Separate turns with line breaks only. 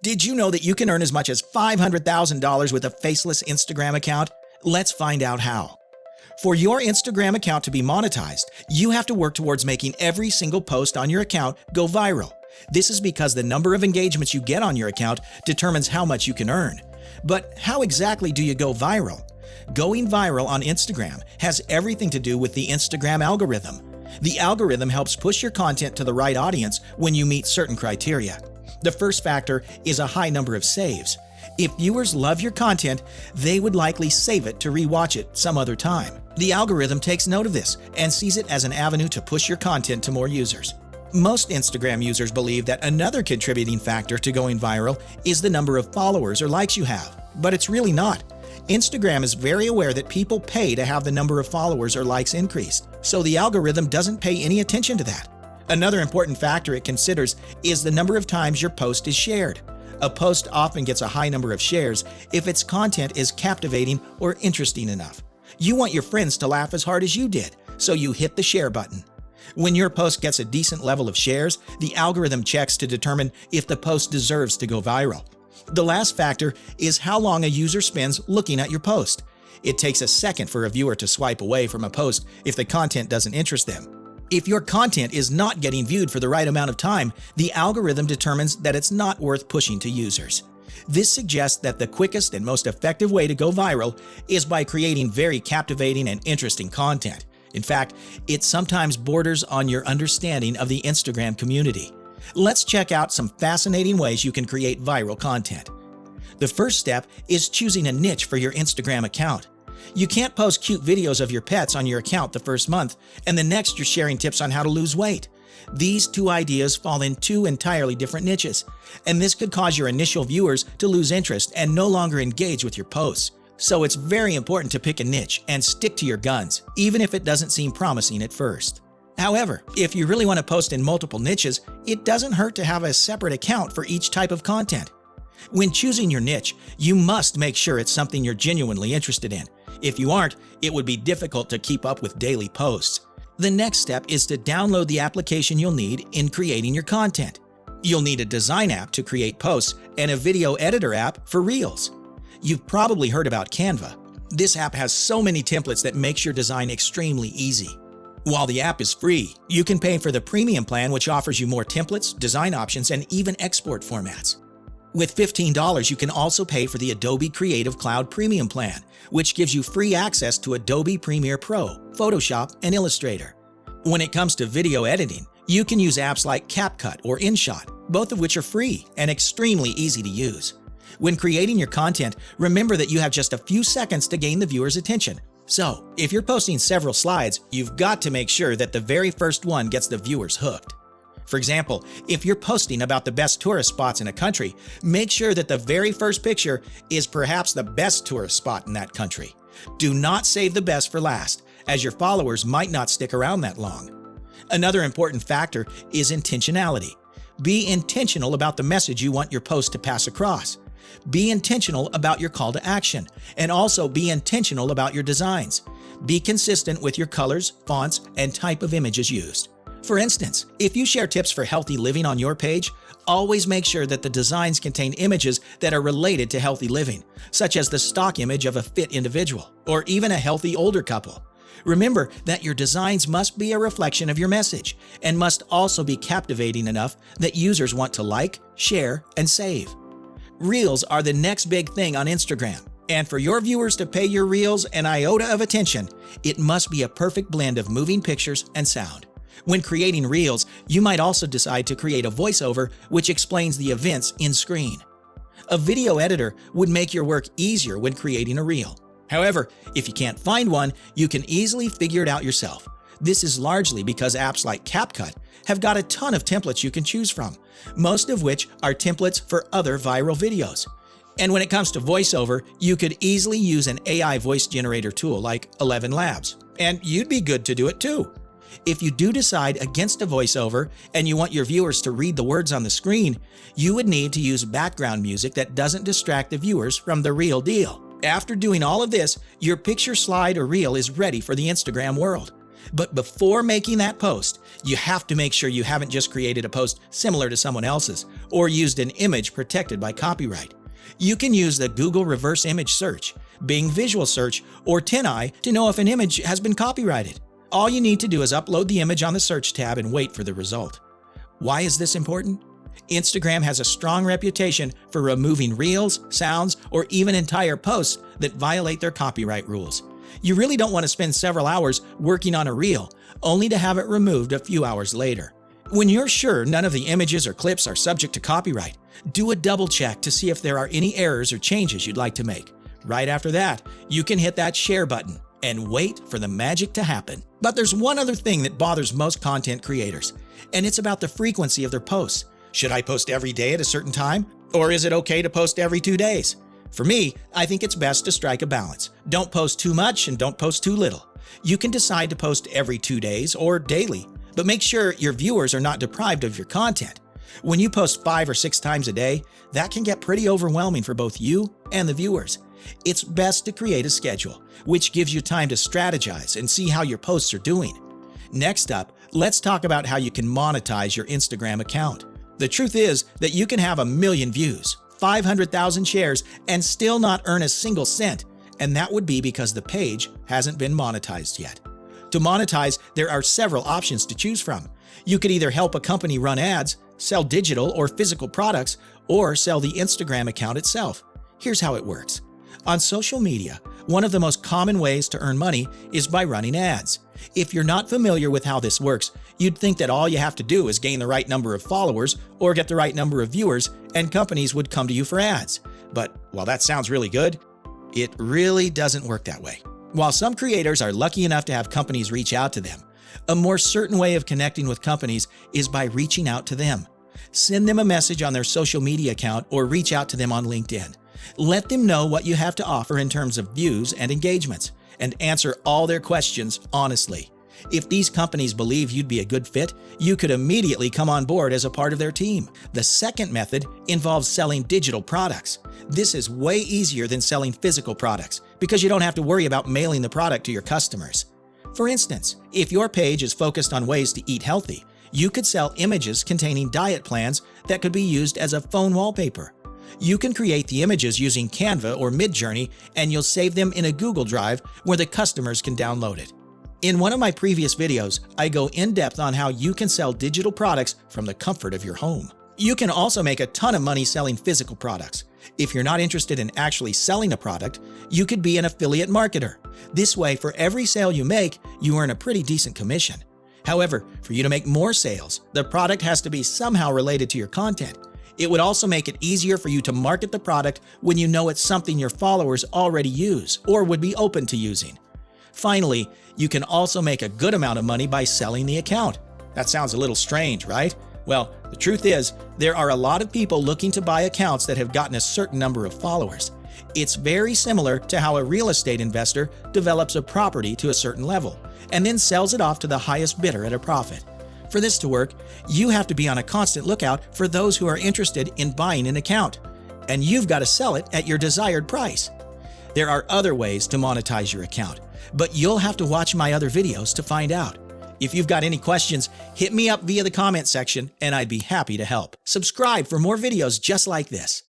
Did you know that you can earn as much as $500,000 with a faceless Instagram account? Let's find out how. For your Instagram account to be monetized, you have to work towards making every single post on your account go viral. This is because the number of engagements you get on your account determines how much you can earn. But how exactly do you go viral? Going viral on Instagram has everything to do with the Instagram algorithm. The algorithm helps push your content to the right audience when you meet certain criteria. The first factor is a high number of saves. If viewers love your content, they would likely save it to rewatch it some other time. The algorithm takes note of this and sees it as an avenue to push your content to more users. Most Instagram users believe that another contributing factor to going viral is the number of followers or likes you have, but it's really not. Instagram is very aware that people pay to have the number of followers or likes increased, so the algorithm doesn't pay any attention to that. Another important factor it considers is the number of times your post is shared. A post often gets a high number of shares if its content is captivating or interesting enough. You want your friends to laugh as hard as you did, so you hit the share button. When your post gets a decent level of shares, the algorithm checks to determine if the post deserves to go viral. The last factor is how long a user spends looking at your post. It takes a second for a viewer to swipe away from a post if the content doesn't interest them. If your content is not getting viewed for the right amount of time, the algorithm determines that it's not worth pushing to users. This suggests that the quickest and most effective way to go viral is by creating very captivating and interesting content. In fact, it sometimes borders on your understanding of the Instagram community. Let's check out some fascinating ways you can create viral content. The first step is choosing a niche for your Instagram account. You can't post cute videos of your pets on your account the first month, and the next you're sharing tips on how to lose weight. These two ideas fall in two entirely different niches, and this could cause your initial viewers to lose interest and no longer engage with your posts. So it's very important to pick a niche and stick to your guns, even if it doesn't seem promising at first. However, if you really want to post in multiple niches, it doesn't hurt to have a separate account for each type of content. When choosing your niche, you must make sure it's something you're genuinely interested in. If you aren't, it would be difficult to keep up with daily posts. The next step is to download the application you'll need in creating your content. You'll need a design app to create posts and a video editor app for Reels. You've probably heard about Canva. This app has so many templates that makes your design extremely easy. While the app is free, you can pay for the premium plan, which offers you more templates, design options, and even export formats. With $15, you can also pay for the Adobe Creative Cloud Premium plan, which gives you free access to Adobe Premiere Pro, Photoshop, and Illustrator. When it comes to video editing, you can use apps like CapCut or InShot, both of which are free and extremely easy to use. When creating your content, remember that you have just a few seconds to gain the viewer's attention. So, if you're posting several slides, you've got to make sure that the very first one gets the viewers hooked. For example, if you're posting about the best tourist spots in a country, make sure that the very first picture is perhaps the best tourist spot in that country. Do not save the best for last, as your followers might not stick around that long. Another important factor is intentionality. Be intentional about the message you want your post to pass across. Be intentional about your call to action, and also be intentional about your designs. Be consistent with your colors, fonts, and type of images used. For instance, if you share tips for healthy living on your page, always make sure that the designs contain images that are related to healthy living, such as the stock image of a fit individual, or even a healthy older couple. Remember that your designs must be a reflection of your message, and must also be captivating enough that users want to like, share, and save. Reels are the next big thing on Instagram, and for your viewers to pay your Reels an iota of attention, it must be a perfect blend of moving pictures and sound. When creating Reels, you might also decide to create a voiceover which explains the events in screen. A video editor would make your work easier when creating a Reel. However, if you can't find one, you can easily figure it out yourself. This is largely because apps like CapCut have got a ton of templates you can choose from, most of which are templates for other viral videos. And when it comes to voiceover, you could easily use an AI voice generator tool like 11 Labs, and you'd be good to do it too. If you do decide against a voiceover and you want your viewers to read the words on the screen, you would need to use background music that doesn't distract the viewers from the real deal. After doing all of this, your picture slide or reel is ready for the Instagram world. But before making that post, you have to make sure you haven't just created a post similar to someone else's or used an image protected by copyright. You can use the Google reverse image search, Bing visual search, or TinEye to know if an image has been copyrighted. All you need to do is upload the image on the search tab and wait for the result. Why is this important? Instagram has a strong reputation for removing reels, sounds, or even entire posts that violate their copyright rules. You really don't want to spend several hours working on a reel, only to have it removed a few hours later. When you're sure none of the images or clips are subject to copyright, do a double check to see if there are any errors or changes you'd like to make. Right after that, you can hit that share button and wait for the magic to happen. But there's one other thing that bothers most content creators, and it's about the frequency of their posts. Should I post every day at a certain time? Or is it okay to post every 2 days? For me, I think it's best to strike a balance. Don't post too much and don't post too little. You can decide to post every 2 days or daily, but make sure your viewers are not deprived of your content. When you post 5 or 6 times a day, that can get pretty overwhelming for both you and the viewers. It's best to create a schedule, which gives you time to strategize and see how your posts are doing. Next up, let's talk about how you can monetize your Instagram account. The truth is that you can have 1 million views, 500,000 shares, and still not earn a single cent, and that would be because the page hasn't been monetized yet. To monetize, there are several options to choose from. You could either help a company run ads, sell digital or physical products, or sell the Instagram account itself. Here's how it works. On social media, one of the most common ways to earn money is by running ads. If you're not familiar with how this works, you'd think that all you have to do is gain the right number of followers or get the right number of viewers, and companies would come to you for ads. But while that sounds really good, it really doesn't work that way. While some creators are lucky enough to have companies reach out to them, a more certain way of connecting with companies is by reaching out to them. Send them a message on their social media account or reach out to them on LinkedIn. Let them know what you have to offer in terms of views and engagements, and answer all their questions honestly. If these companies believe you'd be a good fit, you could immediately come on board as a part of their team. The second method involves selling digital products. This is way easier than selling physical products because you don't have to worry about mailing the product to your customers. For instance, if your page is focused on ways to eat healthy, you could sell images containing diet plans that could be used as a phone wallpaper. You can create the images using Canva or Midjourney, and you'll save them in a Google Drive where the customers can download it. In one of my previous videos, I go in depth on how you can sell digital products from the comfort of your home. You can also make a ton of money selling physical products. If you're not interested in actually selling a product, you could be an affiliate marketer. This way, for every sale you make, you earn a pretty decent commission. However, for you to make more sales, the product has to be somehow related to your content. It would also make it easier for you to market the product when you know it's something your followers already use or would be open to using. Finally, you can also make a good amount of money by selling the account. That sounds a little strange, right? Well, the truth is, there are a lot of people looking to buy accounts that have gotten a certain number of followers. It's very similar to how a real estate investor develops a property to a certain level and then sells it off to the highest bidder at a profit. For this to work, you have to be on a constant lookout for those who are interested in buying an account, and you've got to sell it at your desired price. There are other ways to monetize your account, but you'll have to watch my other videos to find out. If you've got any questions, hit me up via the comment section and I'd be happy to help. Subscribe for more videos just like this.